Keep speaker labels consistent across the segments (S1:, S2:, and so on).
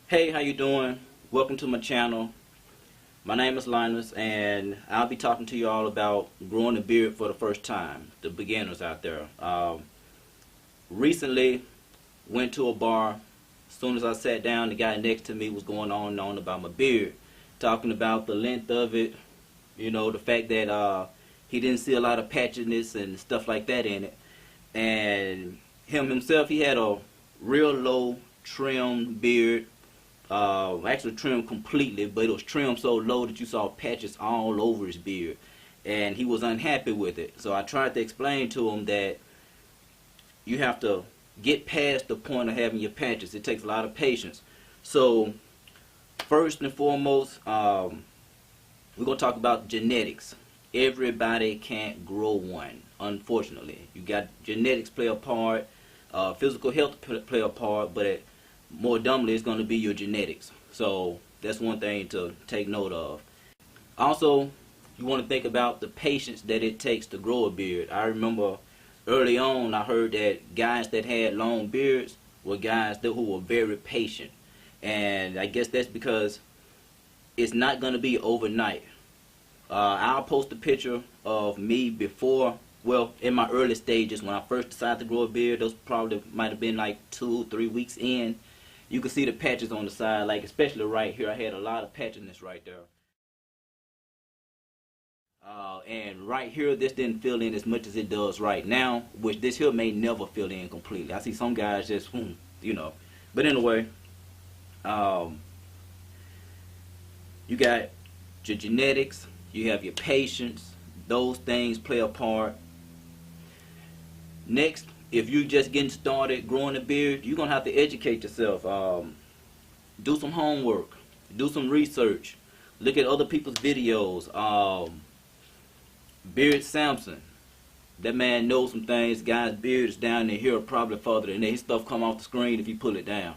S1: Hey, how you doing? Welcome to my channel. My name is Linus, and I'll be talking to you all about growing a beard for the first time, the beginners out there. Recently, went to a bar. As soon as I sat down, the guy next to me was going on and on about my beard, talking about the length of it, the fact that he didn't see a lot of patchiness and stuff like that in it. And him himself, he had a real low trim beard. Actually trimmed completely, but it was trimmed so low that you saw patches all over his beard, and he was unhappy with it. So I tried to explain to him that you have to get past the point of having your patches. It takes a lot of patience. So first and foremost, we're going to talk about genetics. Everybody can't grow one, unfortunately. You got genetics play a part, physical health play a part, but more dumbly, it's going to be your genetics. So that's one thing to take note of. Also, you want to think about the patience that it takes to grow a beard. I remember early on, I heard that guys that had long beards were guys who were very patient. And I guess that's because it's not going to be overnight. I'll post a picture of me before, well, in my early stages when I first decided to grow a beard. Those probably might have been like 2-3 weeks in. You can see the patches on the side, like especially right here. I had a lot of patchiness right there. And right here, this didn't fill in as much as it does right now, which this here may never fill in completely. I see some guys just, But anyway, you got your genetics, you have your patience. Those things play a part. Next, if you're just getting started growing a beard, you're going to have to educate yourself. Do some homework. Do some research. Look at other people's videos. Beard Samson. That man knows some things. Guy's beard is down there here, probably further than that. His stuff come off the screen if you pull it down.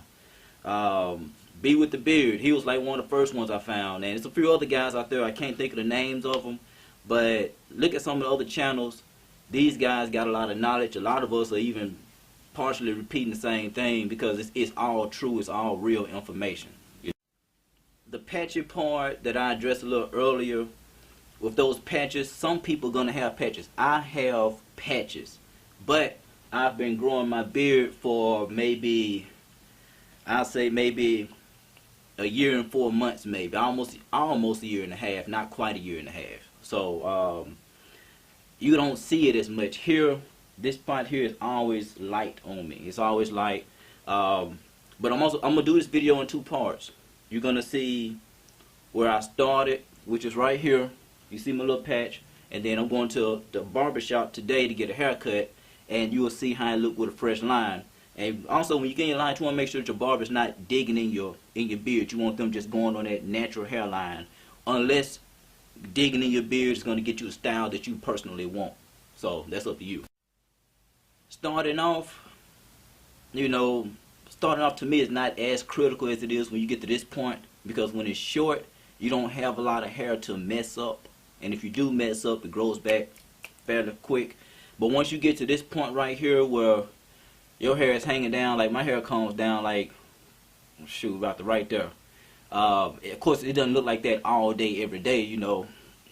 S1: Be with the Beard. He was like one of the first ones I found. And there's a few other guys out there. I can't think of the names of them. But look at some of the other channels. These guys got a lot of knowledge. A lot of us are even partially repeating the same thing because it's all true. It's all real information. The patchy part that I addressed a little earlier, with those patches, some people are going to have patches. I have patches. But I've been growing my beard for maybe, I'll say maybe a year and 4 months, maybe. Almost a year and a half. Not quite a year and a half. So, you don't see it as much here. This part here is always light on me. It's always light. But I'm gonna do this video in 2 parts. You're gonna see where I started, which is right here. You see my little patch, and then I'm going to the barber shop today to get a haircut, and you will see how I look with a fresh line. And also, when you get in your line, you want to make sure that your barber's not digging in your beard. You want them just going on that natural hairline, unless digging in your beard is going to get you a style that you personally want. So that's up to you. Starting off to me is not as critical as it is when you get to this point, because when it's short, you don't have a lot of hair to mess up, and if you do mess up, it grows back fairly quick. But once you get to this point right here where your hair is hanging down, like my hair comes down like, shoot, about the right there. Of course, it doesn't look like that all day, every day.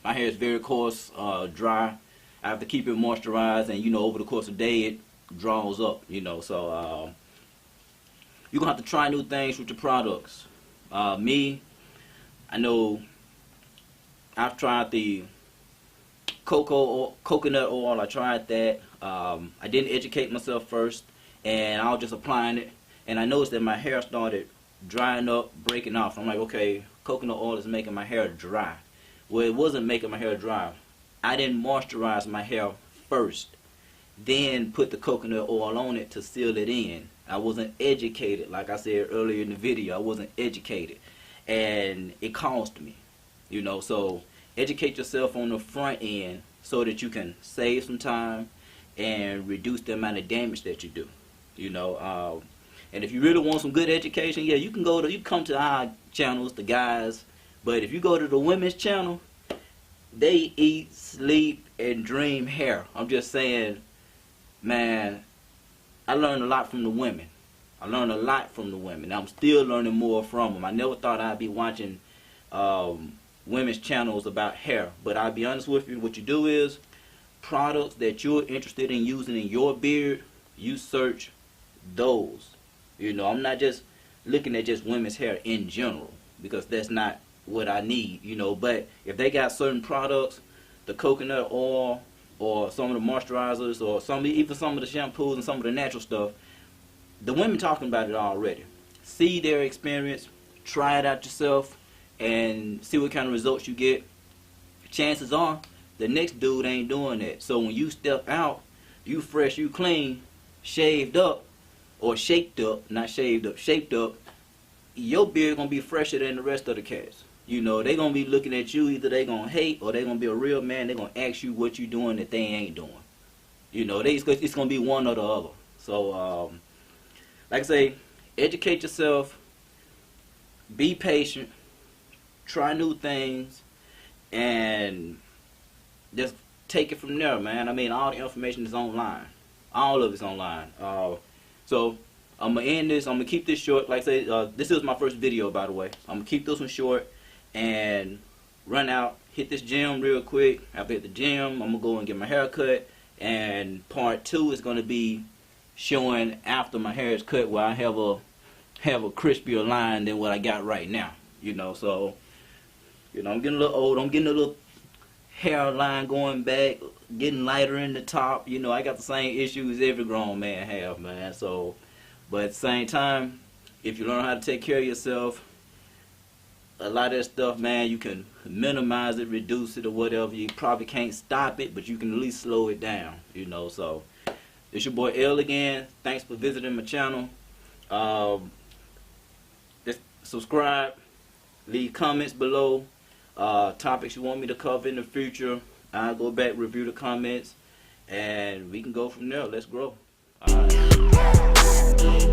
S1: My hair is very coarse, dry. I have to keep it moisturized, and over the course of the day, it draws up. So you're gonna have to try new things with your products. Me, I know I've tried the coconut oil. I tried that. I didn't educate myself first, and I was just applying it, and I noticed that my hair started drying up, breaking off. I'm like, okay, coconut oil is making my hair dry. Well, it wasn't making my hair dry. I didn't moisturize my hair first, then put the coconut oil on it to seal it in. I wasn't educated. Like I said earlier in the video, I wasn't educated, and it cost me. So educate yourself on the front end so that you can save some time and reduce the amount of damage that you do. And if you really want some good education, yeah, you can come to our channels, the guys. But if you go to the women's channel, they eat, sleep, and dream hair. I'm just saying, man, I learned a lot from the women. I learned a lot from the women. I'm still learning more from them. I never thought I'd be watching women's channels about hair. But I'll be honest with you, what you do is products that you're interested in using in your beard, you search those. You know, I'm not just looking at just women's hair in general, because that's not what I need, you know. But if they got certain products, the coconut oil or some of the moisturizers or even some of the shampoos and some of the natural stuff, the women talking about it already. See their experience, try it out yourself, and see what kind of results you get. Chances are the next dude ain't doing that. So when you step out, you fresh, you clean, shaved up, or shaped up, not shaved up, shaped up, your beard gonna be fresher than the rest of the cats. You know, they gonna be looking at you, either they gonna hate or they gonna be a real man. They gonna ask you what you doing that they ain't doing. You know, it's gonna be one or the other. So, like I say, educate yourself, be patient, try new things, and just take it from there, man. I mean, all the information is online. All of it's online. So I'm gonna end this. I'm gonna keep this short. Like I say, this is my first video, by the way. I'm gonna keep this one short and run out, hit this gym real quick. After I hit the gym, I'm gonna go and get my hair cut. And part 2 is gonna be showing after my hair is cut, where I have a crispier line than what I got right now. You know, so you know, I'm getting a little old. I'm getting a little hairline going back, getting lighter in the top. You know, I got the same issues every grown man have, man. So, but at the same time, if you learn how to take care of yourself, a lot of that stuff, man, you can minimize it, reduce it, or whatever. You probably can't stop it, but you can at least slow it down. You know, so it's your boy L again. Thanks for visiting my channel. Just subscribe, leave comments below. Topics you want me to cover in the future. I'll go back, review the comments, and we can go from there. Let's grow. All right.